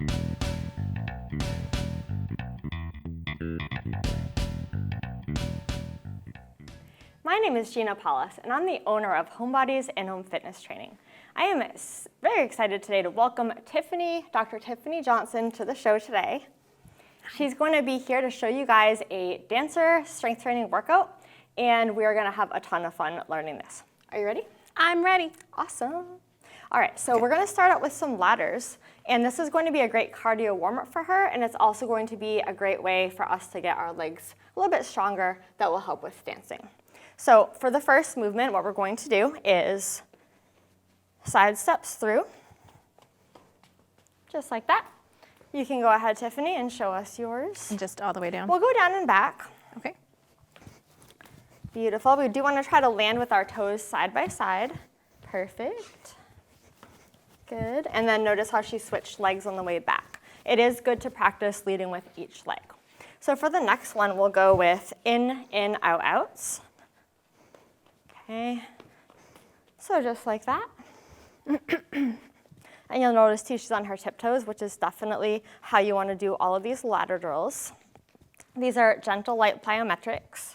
My name is Gina Paulus, and I'm the owner of Homebodies and Home Fitness Training. I am very excited today to welcome Tiffany, Dr. Tiffany Johnson, to the show today. She's going to be here to show you guys a dancer strength training workout, and we are going to have a ton of fun learning this. Are you ready? I'm ready. Awesome. All right, so we're going to start out with some ladders, and this is going to be a great cardio warm-up for her, and it's also going to be a great way for us to get our legs a little bit stronger that will help with dancing. So for the first movement, what we're going to do is side steps through, just like that. You can go ahead, Tiffany, and show us yours. And just all the way down? We'll go down and back. Okay. Beautiful. We do want to try to land with our toes side by side. Perfect. Good. And then notice how she switched legs on the way back. It is good to practice leading with each leg. So for the next one, we'll go with in, out, outs. Okay, so just like that. And you'll notice too, she's on her tiptoes, which is definitely how you want to do all of these ladder drills. These are gentle, light plyometrics.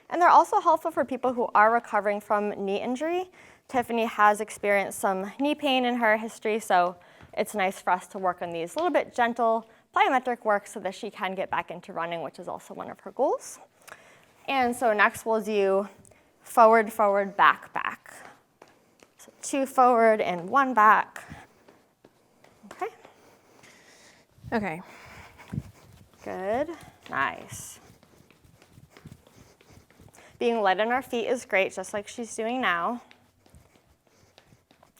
And they're also helpful for people who are recovering from knee injury. Tiffany has experienced some knee pain in her history, so it's nice for us to work on these little bit gentle plyometric work so that she can get back into running, which is also one of her goals. And so next we'll do forward, forward, back, back. So 2 forward and 1 back. Okay. Okay. Good. Nice. Being light on our feet is great, just like she's doing now.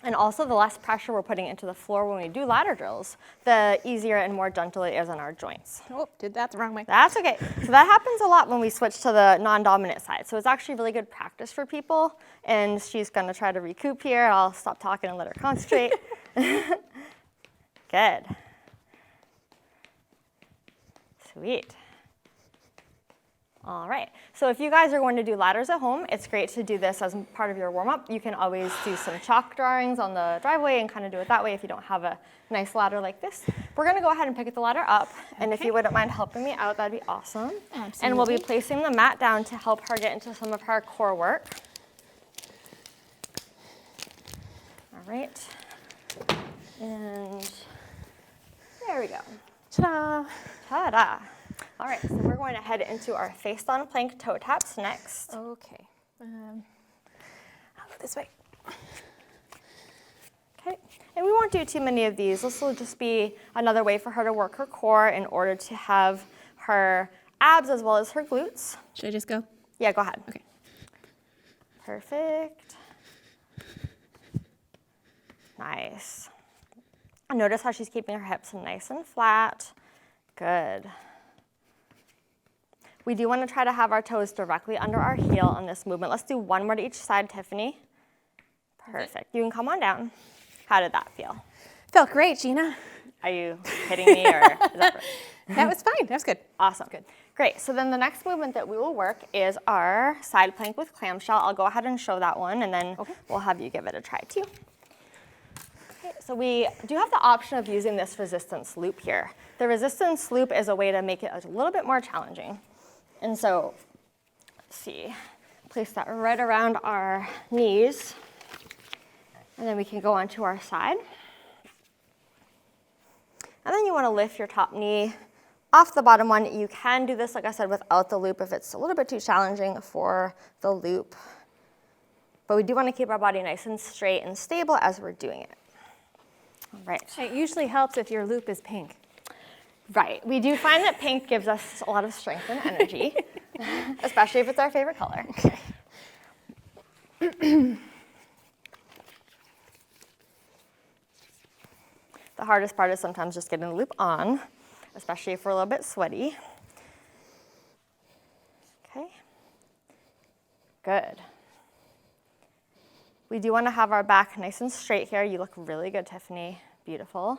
And also, the less pressure we're putting into the floor when we do ladder drills, the easier and more gentle it is on our joints. Oh, did that the wrong way. That's okay. So that happens a lot when we switch to the non-dominant side. So it's actually really good practice for people. And she's going to try to recoup here. I'll stop talking and let her concentrate. Good. Sweet. All right, so if you guys are going to do ladders at home, it's great to do this as part of your warm-up. You can always do some chalk drawings on the driveway and kind of do it that way if you don't have a nice ladder like this. We're gonna go ahead and pick the ladder up, and if you wouldn't mind helping me out, that'd be awesome. Absolutely. And we'll be placing the mat down to help her get into some of her core work. All right, and there we go. Ta-da. Ta-da. All right, so we're going to head into our face-down plank toe taps next. Okay. I'll go this way. Okay, and we won't do too many of these. This will just be another way for her to work her core in order to have her abs as well as her glutes. Should I just go? Yeah, go ahead. Okay. Perfect. Nice. And notice how she's keeping her hips nice and flat. Good. We do want to try to have our toes directly under our heel on this movement. Let's do 1 more to each side, Tiffany. Perfect. You can come on down. How did that feel? Felt great, Gina. Are you hitting me or is that right? That was fine. That was good. Awesome. Good. Great. So then the next movement that we will work is our side plank with clamshell. I'll go ahead and show that one, and then we'll have you give it a try too. Okay, so we do have the option of using this resistance loop here. The resistance loop is a way to make it a little bit more challenging. And so, let's see, place that right around our knees, and then we can go onto our side. And then you want to lift your top knee off the bottom one. You can do this, like I said, without the loop if it's a little bit too challenging for the loop. But we do want to keep our body nice and straight and stable as we're doing it. All right. It usually helps if your loop is pink. Right. We do find that pink gives us a lot of strength and energy, especially if it's our favorite color. Okay. The hardest part is sometimes just getting the loop on, especially if we're a little bit sweaty. Okay. Good. We do want to have our back nice and straight here. You look really good, Tiffany. Beautiful.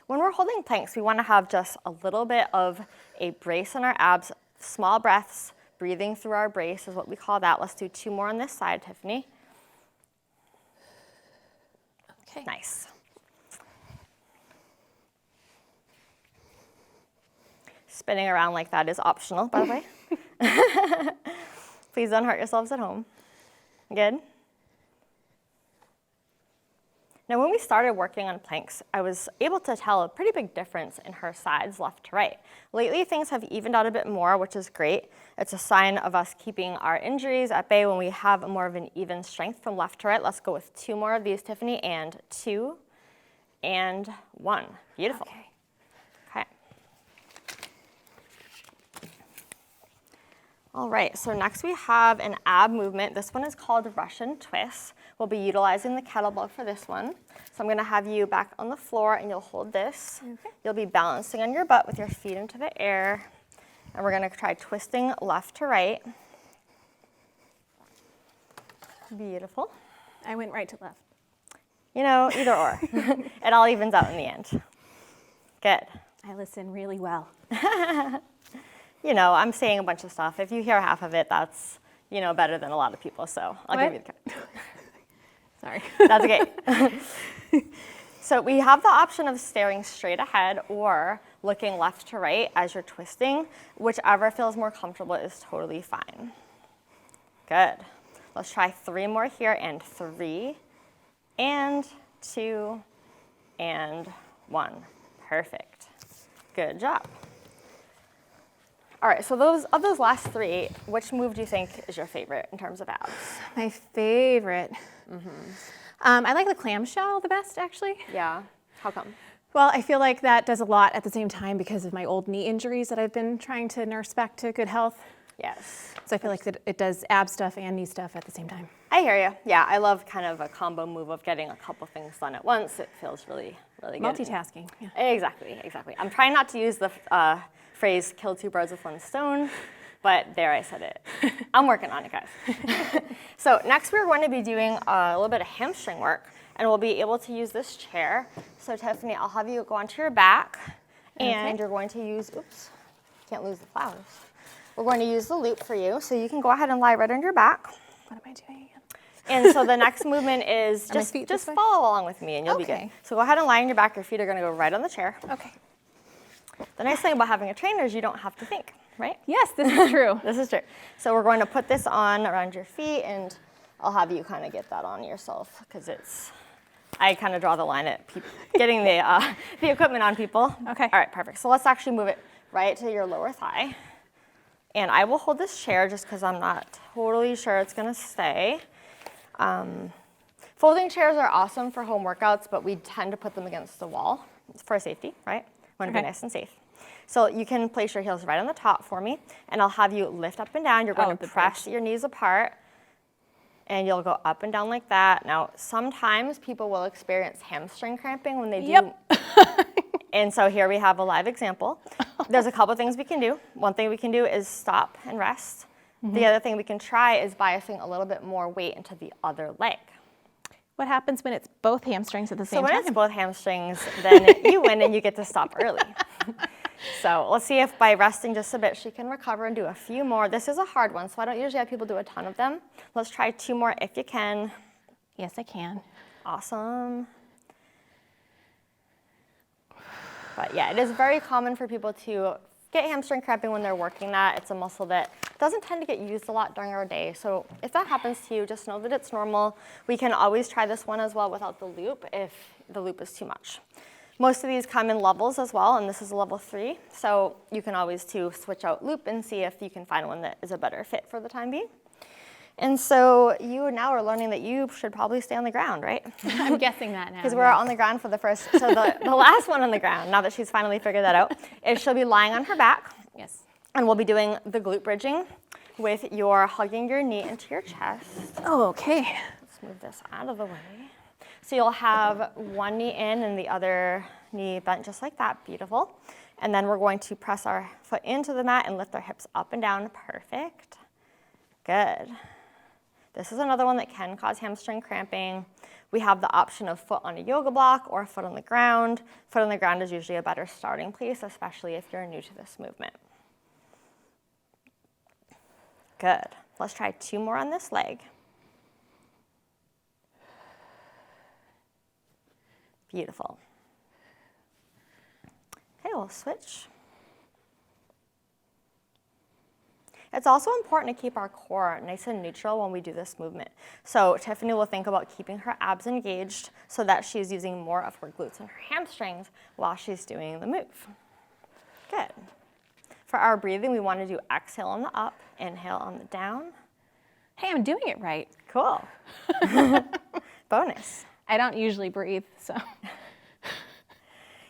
When we're holding planks, we want to have just a little bit of a brace on our abs, small breaths, breathing through our brace is what we call that. Let's do 2 more on this side, Tiffany. Okay. Nice. Spinning around like that is optional, by the way. Please don't hurt yourselves at home. Good. Now, when we started working on planks, I was able to tell a pretty big difference in her sides left to right. Lately, things have evened out a bit more, which is great. It's a sign of us keeping our injuries at bay when we have more of an even strength from left to right. Let's go with 2 more of these, Tiffany, and 2 and 1. Beautiful. Okay. Okay. All right, so next we have an ab movement. This one is called Russian twist. We'll be utilizing the kettlebell for this one. So I'm gonna have you back on the floor and you'll hold this. Okay. You'll be balancing on your butt with your feet into the air. And we're gonna try twisting left to right. Beautiful. I went right to left. You know, either or. It all evens out in the end. Good. I listen really well. You know, I'm saying a bunch of stuff. If you hear half of it, that's, you know, better than a lot of people. So I'll give you the credit. Sorry. That's okay. So we have the option of staring straight ahead or looking left to right as you're twisting. Whichever feels more comfortable is totally fine. Good. Let's try 3 more here, and 3 and 2 and 1. Perfect. Good job. All right, so of those last 3, which move do you think is your favorite in terms of abs? My favorite. I like the clamshell the best, actually. Yeah. How come? Well, I feel like that does a lot at the same time because of my old knee injuries that I've been trying to nurse back to good health. Yes. So I feel like it does ab stuff and knee stuff at the same time. I hear you. Yeah, I love kind of a combo move of getting a couple things done at once. It feels really, really good. Multitasking. Yeah. Exactly, exactly. I'm trying not to use the phrase kill 2 birds with 1 stone, but there, I said it. I'm working on it, guys. So next we're going to be doing a little bit of hamstring work, and we'll be able to use this chair. So Tiffany, I'll have you go onto your back, and you're going to use, oops, can't lose the flowers. We're going to use the loop for you, so you can go ahead and lie right on your back. What am I doing again? And so the next movement is just way? follow along with me and you'll be good. Okay. So go ahead and lie on your back. Your feet are going to go right on the chair. Okay. The nice thing about having a trainer is you don't have to think, right? Yes, this is true. This is true. So we're going to put this on around your feet, and I'll have you kind of get that on yourself because I kind of draw the line at getting the equipment on people. Okay. All right, perfect. So let's actually move it right to your lower thigh. And I will hold this chair just because I'm not totally sure it's going to stay. Folding chairs are awesome for home workouts, but we tend to put them against the wall for safety, right? Want to be nice and safe. So you can place your heels right on the top for me, and I'll have you lift up and down. You're going to press your knees apart, and you'll go up and down like that. Now, sometimes people will experience hamstring cramping when they do. Yep. And so here we have a live example. There's a couple things we can do. One thing we can do is stop and rest. The other thing we can try is biasing a little bit more weight into the other leg. What happens when it's both hamstrings at the same So when time? it's both hamstrings, then you win and you get to stop early. So let's see if by resting just a bit, she can recover and do a few more. This is a hard one, so I don't usually have people do a ton of them. Let's try 2 more if you can. Yes, I can. Awesome. But yeah, it is very common for people to get hamstring cramping when they're working that. It's a muscle that doesn't tend to get used a lot during our day. So if that happens to you, just know that it's normal. We can always try this one as well without the loop if the loop is too much. Most of these come in levels as well, and this is a level 3. So you can always switch out loop and see if you can find one that is a better fit for the time being. And so you now are learning that you should probably stay on the ground, right? I'm guessing that now. Because we're on the ground for the first, so the last one on the ground, now that she's finally figured that out, is she'll be lying on her back. Yes. And we'll be doing the glute bridging with your hugging your knee into your chest. Oh, okay. Let's move this out of the way. So you'll have one knee in and the other knee bent just like that. Beautiful. And then we're going to press our foot into the mat and lift our hips up and down. Perfect. Good. This is another one that can cause hamstring cramping. We have the option of foot on a yoga block or foot on the ground. Foot on the ground is usually a better starting place, especially if you're new to this movement. Good. Let's try 2 more on this leg. Beautiful. Okay, we'll switch. It's also important to keep our core nice and neutral when we do this movement. So Tiffany will think about keeping her abs engaged so that she's using more of her glutes and her hamstrings while she's doing the move. Good. For our breathing, we want to do exhale on the up, inhale on the down. Hey, I'm doing it right. Cool. Bonus. I don't usually breathe, so.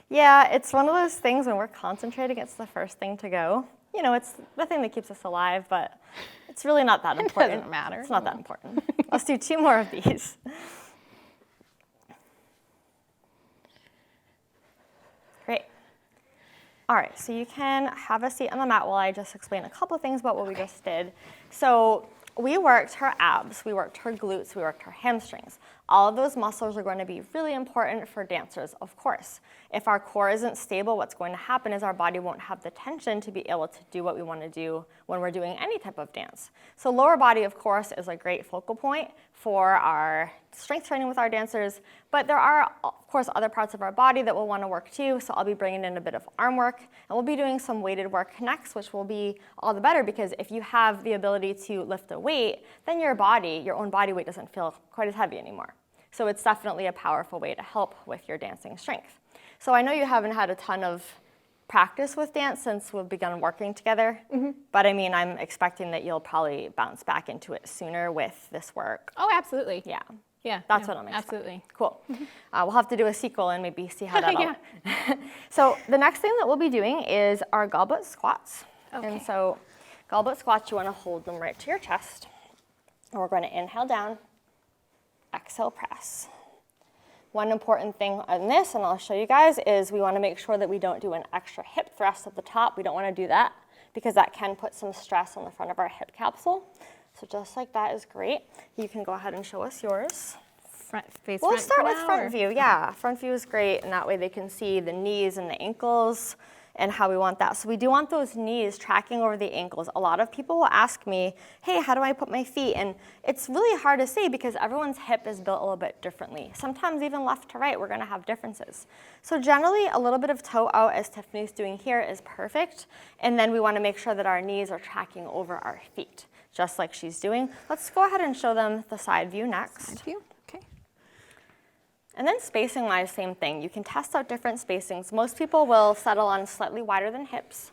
Yeah, it's one of those things when we're concentrating, it's the first thing to go. You know, it's the thing that keeps us alive, but it's really not that important. It doesn't matter. It's not that important. Let's do 2 more of these. Great. All right, so you can have a seat on the mat while I just explain a couple things about what we just did. So we worked her abs, we worked her glutes, we worked her hamstrings. All of those muscles are going to be really important for dancers, of course. If our core isn't stable, what's going to happen is our body won't have the tension to be able to do what we want to do when we're doing any type of dance. So lower body, of course, is a great focal point for our strength training with our dancers, but there are, of course, other parts of our body that we'll want to work too, so I'll be bringing in a bit of arm work, and we'll be doing some weighted work next, which will be all the better because if you have the ability to lift a weight, then your body, your own body weight doesn't feel quite as heavy anymore. So it's definitely a powerful way to help with your dancing strength. So I know you haven't had a ton of practice with dance since we've begun working together, but I mean, I'm expecting that you'll probably bounce back into it sooner with this work. Oh, absolutely. Yeah. Yeah. That's no, what I'm expecting. Absolutely. Cool. We'll have to do a sequel and maybe see how that all Yeah. So the next thing that we'll be doing is our goblet squats. Okay. And so goblet squats, you want to hold them right to your chest. And we're going to inhale down, exhale press. One important thing on this, and I'll show you guys, is we want to make sure that we don't do an extra hip thrust at the top. We don't want to do that because that can put some stress on the front of our hip capsule. So just like that is great. You can go ahead and show us yours. We'll start with front view. Yeah, front view is great, and that way they can see the knees and the ankles and how we want that. So we do want those knees tracking over the ankles. A lot of people will ask me, hey, how do I put my feet? And it's really hard to say because everyone's hip is built a little bit differently. Sometimes even left to right, we're gonna have differences. So generally, a little bit of toe out, as Tiffany's doing here, is perfect. And then we wanna make sure that our knees are tracking over our feet, just like she's doing. Let's go ahead and show them the side view next. Side view, okay. And then spacing-wise, same thing. You can test out different spacings. Most people will settle on slightly wider than hips.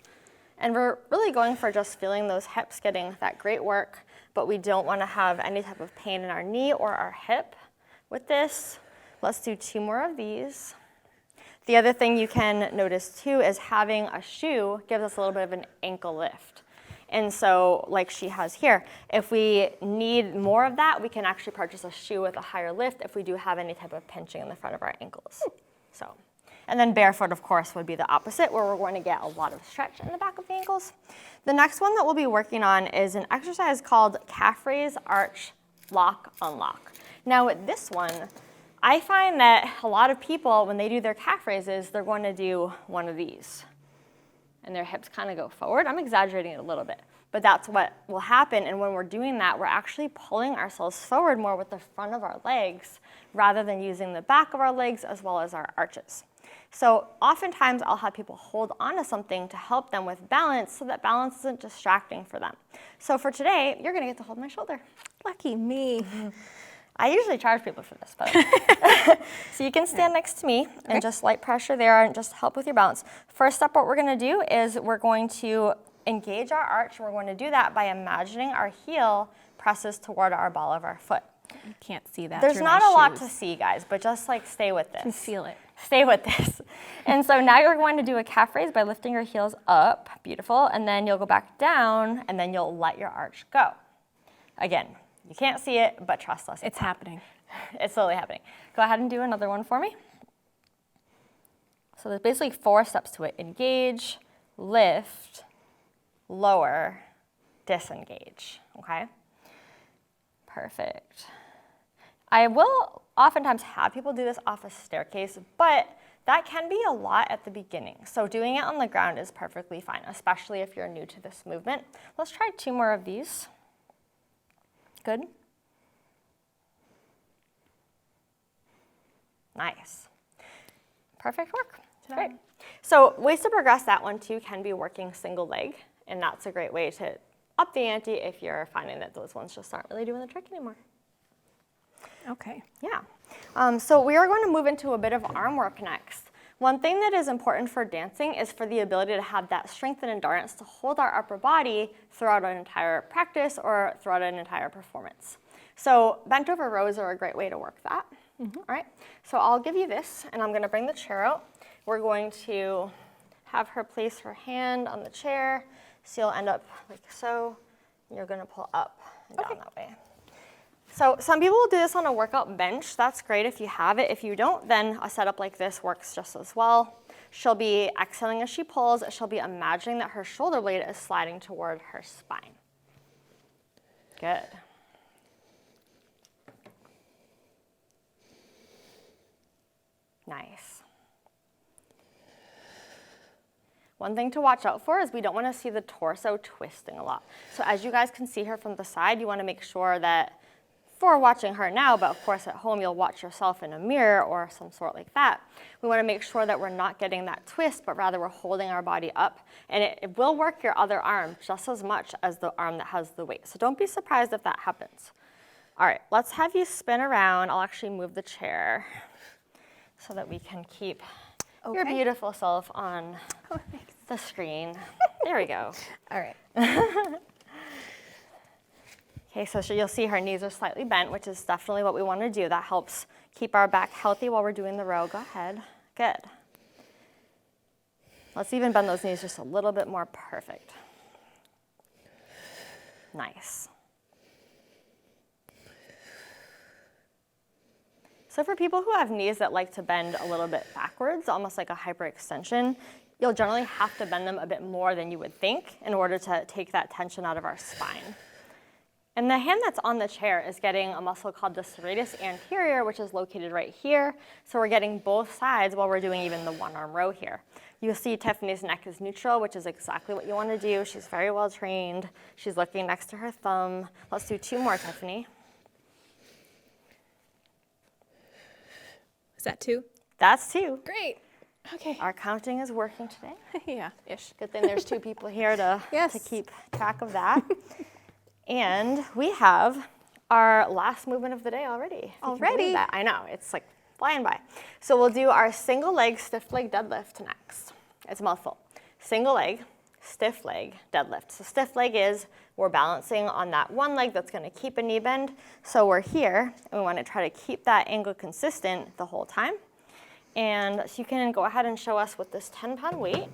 And we're really going for just feeling those hips, getting that great work, but we don't want to have any type of pain in our knee or our hip with this. Let's do 2 more of these. The other thing you can notice too is having a shoe gives us a little bit of an ankle lift. And so, like she has here, if we need more of that, we can actually purchase a shoe with a higher lift if we do have any type of pinching in the front of our ankles. So, and then barefoot, of course, would be the opposite, where we're going to get a lot of stretch in the back of the ankles. The next one that we'll be working on is an exercise called calf raise, arch, lock, unlock. Now, with this one, I find that a lot of people, when they do their calf raises, they're going to do one of these. And their hips kind of go forward. I'm exaggerating it a little bit, but that's what will happen. And when we're doing that, we're actually pulling ourselves forward more with the front of our legs rather than using the back of our legs as well as our arches. So oftentimes I'll have people hold on to something to help them with balance so that balance isn't distracting for them. So for today, you're gonna get to hold my shoulder. Lucky me. I usually charge people for this, but so you can stand next to me and just light pressure there and just help with your balance. First step, what we're gonna do is we're going to engage our arch. We're going to do that by imagining our heel presses toward our ball of our foot. You can't see that. There's not a lot to see, guys, but just like stay with this. You can feel it. Stay with this. And so now you're going to do a calf raise by lifting your heels up, beautiful, and then you'll go back down and then you'll let your arch go. Again, you can't see it, but trust us. It's happening. It's slowly happening. Go ahead and do another one for me. So there's basically 4 steps to it. Engage, lift, lower, disengage, okay? Perfect. I will oftentimes have people do this off a staircase, but that can be a lot at the beginning. So doing it on the ground is perfectly fine, especially if you're new to this movement. Let's try 2 more of these. Good. Nice. Perfect work. Great. So ways to progress that one too can be working single leg, and that's a great way to up the ante if you're finding that those ones just aren't really doing the trick anymore. Okay. Yeah. So we are going to move into a bit of arm work next. One thing that is important for dancing is for the ability to have that strength and endurance to hold our upper body throughout an entire practice or throughout an entire performance. So bent over rows are a great way to work that. Mm-hmm. All right, so I'll give you this, and I'm going to bring the chair out. We're going to have her place her hand on the chair, so you'll end up like so. And you're going to pull up and down that way. So some people will do this on a workout bench. That's great if you have it. If you don't, then a setup like this works just as well. She'll be exhaling as she pulls. She'll be imagining that her shoulder blade is sliding toward her spine. Good. Nice. One thing to watch out for is we don't want to see the torso twisting a lot. So as you guys can see her from the side, you want to make sure that for watching her now, but of course at home you'll watch yourself in a mirror or some sort like that. We want to make sure that we're not getting that twist, but rather we're holding our body up. And it will work your other arm just as much as the arm that has the weight. So don't be surprised if that happens. All right, let's have you spin around. I'll actually move the chair so that we can keep your beautiful self on the screen. There we go. All right. Okay, so you'll see her knees are slightly bent, which is definitely what we want to do. That helps keep our back healthy while we're doing the row. Go ahead. Good. Let's even bend those knees just a little bit more. Perfect. Nice. So for people who have knees that like to bend a little bit backwards, almost like a hyperextension, you'll generally have to bend them a bit more than you would think in order to take that tension out of our spine. And the hand that's on the chair is getting a muscle called the serratus anterior, which is located right here. So we're getting both sides while we're doing even the one-arm row here. You'll see Tiffany's neck is neutral, which is exactly what you want to do. She's very well trained. She's looking next to her thumb. Let's do 2 more, Tiffany. Is that 2? That's 2. Great. Okay. Our counting is working today. Yeah, ish. Good thing there's 2 people here to keep track of that. And we have our last movement of the day already. Already? I know, it's like flying by. So we'll do our single leg, stiff leg deadlift next. It's a mouthful. Single leg, stiff leg deadlift. So stiff leg is we're balancing on that one leg that's going to keep a knee bend. So we're here, and we want to try to keep that angle consistent the whole time. And so you can go ahead and show us with this 10-pound weight.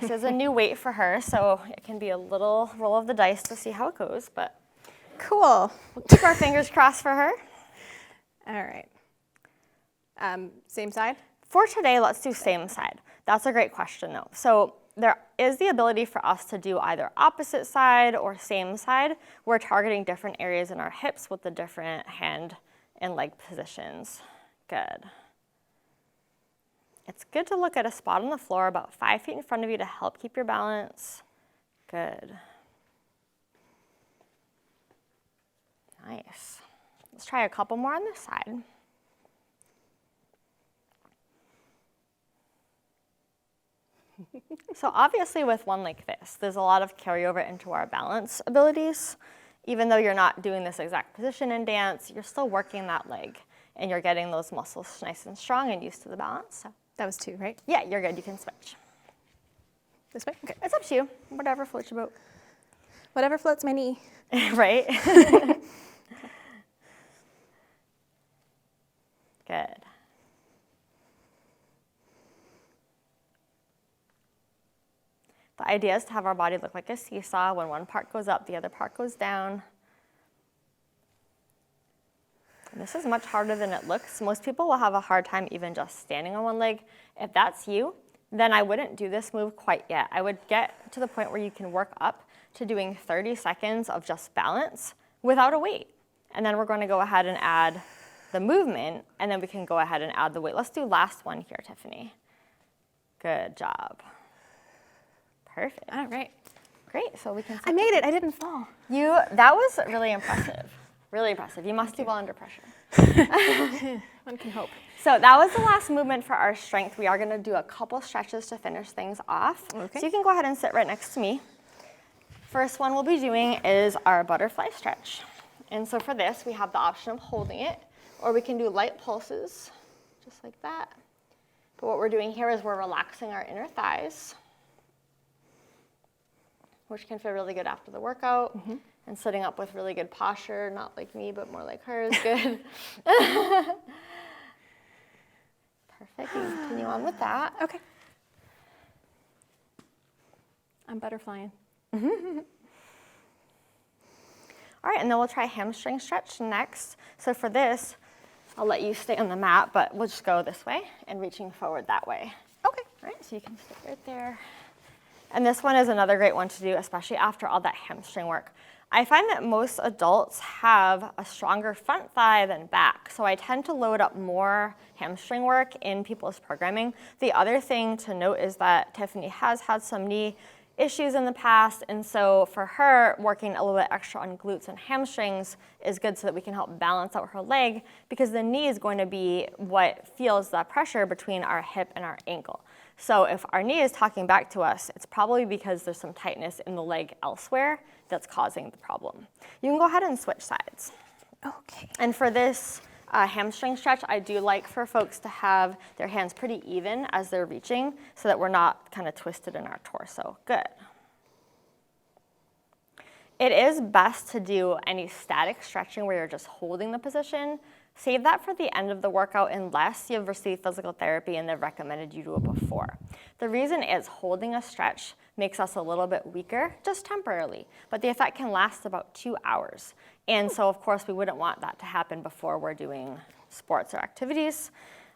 This is a new weight for her, so it can be a little roll of the dice to see how it goes, but cool. We'll keep our fingers crossed for her. All right. Same side? For today, let's do same side. That's a great question, though. So there is the ability for us to do either opposite side or same side. We're targeting different areas in our hips with the different hand and leg positions. Good. It's good to look at a spot on the floor about 5 feet in front of you to help keep your balance. Good. Nice. Let's try a couple more on this side. So obviously with one like this, there's a lot of carryover into our balance abilities. Even though you're not doing this exact position in dance, you're still working that leg and you're getting those muscles nice and strong and used to the balance. So. That was 2, right? Yeah, you're good. You can switch. This way? Okay. It's up to you. Whatever floats your boat. Whatever floats my knee. Right? Good. The idea is to have our body look like a seesaw. When one part goes up, the other part goes down. And this is much harder than it looks. Most people will have a hard time even just standing on one leg. If that's you, then I wouldn't do this move quite yet. I would get to the point where you can work up to doing 30 seconds of just balance without a weight. And then we're going to go ahead and add the movement, and then we can go ahead and add the weight. Let's do last one here, Tiffany. Good job. Perfect. All right. Great. So we can. I made it. I didn't fall. That was really impressive. Really impressive. You must do well under pressure. One can hope. So that was the last movement for our strength. We are going to do a couple stretches to finish things off. Okay. So you can go ahead and sit right next to me. First one we'll be doing is our butterfly stretch. And so for this, we have the option of holding it, or we can do light pulses, just like that. But what we're doing here is we're relaxing our inner thighs, which can feel really good after the workout, and sitting up with really good posture, not like me, but more like her is good. Perfect, you can continue on with that. Okay. I'm butterflying. All right, and then we'll try hamstring stretch next. So for this, I'll let you stay on the mat, but we'll just go this way and reaching forward that way. Okay. All right, so you can sit right there. And this one is another great one to do, especially after all that hamstring work. I find that most adults have a stronger front thigh than back, so I tend to load up more hamstring work in people's programming. The other thing to note is that Tiffany has had some knee issues in the past, and so for her, working a little bit extra on glutes and hamstrings is good so that we can help balance out her leg, because the knee is going to be what feels that pressure between our hip and our ankle. So if our knee is talking back to us, it's probably because there's some tightness in the leg elsewhere that's causing the problem. You can go ahead and switch sides. Okay. And for this hamstring stretch, I do like for folks to have their hands pretty even as they're reaching so that we're not kind of twisted in our torso. Good. It is best to do any static stretching where you're just holding the position. Save that for the end of the workout unless you've received physical therapy and they've recommended you do it before. The reason is holding a stretch makes us a little bit weaker, just temporarily, but the effect can last about 2 hours. And so of course we wouldn't want that to happen before we're doing sports or activities.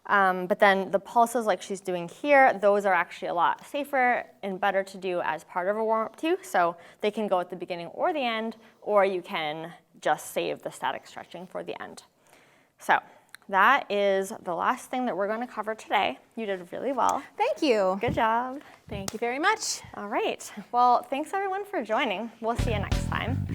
But then the pulses like she's doing here, those are actually a lot safer and better to do as part of a warm-up too. So they can go at the beginning or the end, or you can just save the static stretching for the end. So that is the last thing that we're going to cover today. You did really well. Thank you. Good job. Thank you very much. All right. Well, thanks everyone for joining. We'll see you next time.